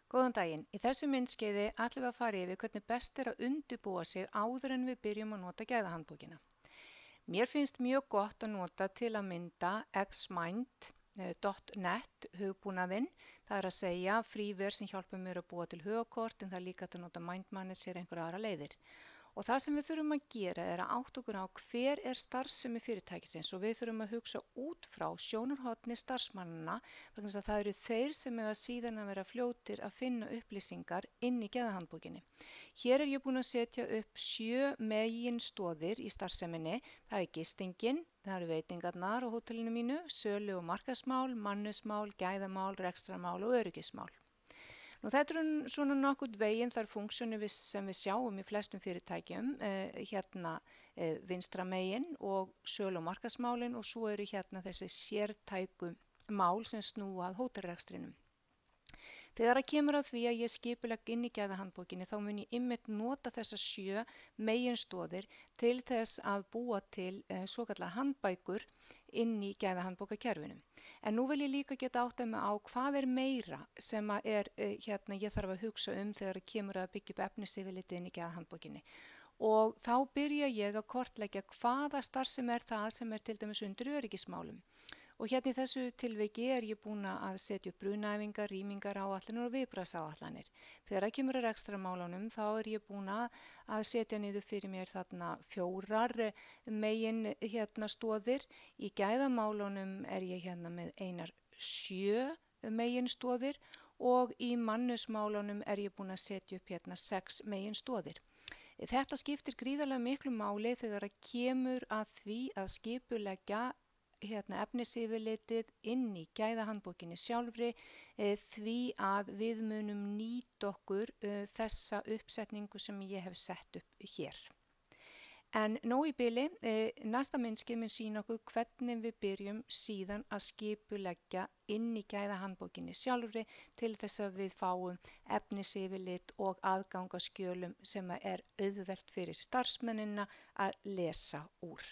Góðan daginn. Í þessu myndskeiði ætlum við að fara yfir hvernig best að undirbúa sig áður en við byrjum að nota gæðahandbókina. Mér finnst mjög gott að nota til að mynda xmind.net hugbúnaðinn. Það að segja fríver sem hjálpar mér að búa til hugakort en það er líka hægt að nota MindManager einhverja aðra leiðir. Og það sem við þurfum að gera er að átta okkur á hver starfsemi fyrirtækisins og við þurfum að hugsa út frá sjónarhorni starfsmannanna vegna þess að það eru þeir sem eiga síðan að vera fljótir að finna upplýsingar inn í gæðahandbókinni. Hér er ég búin að setja upp 7 meginstoðir í starfseminni. Það er gistingin, það eru veitingarnar á hótelinu mínu, sölu- og markaðsmál, mannusmál, gæðamál, rekstrarmál og öryggismál. Þetta eru svona nokkurn veginn þær funksjónir sem við sjáum í flestum fyrirtækjum, hérna vinstra megin og sölu- og markaðsmálin og svo eru hérna þessi sértæku mál sem snúa að hótelrekstrinum. Þegar það kemur að því að ég skipulegg inn í gæðahandbókinni þá mun ég einmitt nota þessar 7 meginstoðir til þess að búa til svokallaðar handbækur inn í gæðahandbókakerfinu. En nú vil ég líka geta áttað mig á hvað er meira sem ég þarf að hugsa þegar kemur að byggja upp efnisyfirlitið inn í gæðahandbókinni. Og þá byrja ég að kortleggja hvaða starfsemi er það sem er til dæmis undir öryggismálum. Og hérna í þessu tilviki er ég búin að setja upp brunaæfingar, rýmingaráætlanir og viðbragðsáætlanir. Þegar það kemur að rekstramálunum þá er ég búin að setja niður fyrir mér þarna 4 megin stoðir. Í gæðamálunum er ég hérna með einar 7 megin stoðir og í mannusmálunum er ég búin að setja upp hérna 6 megin stoðir. Þetta skiptir gríðarlega miklu máli þegar það kemur að því að skipuleggja efnisyfirlitið inn í gæðahandbókinni sjálfri því að við munum nýta okkur þessa uppsetningu sem ég hef sett upp hér. En nóg í bili, næsta myndskeið mun sýna okkur hvernig við byrjum síðan að skipuleggja inn í gæðahandbókinni sjálfri til þess að við fáum efnisyfirlit og aðgang að skjölum sem er auðvelt fyrir starfsmennina að lesa úr.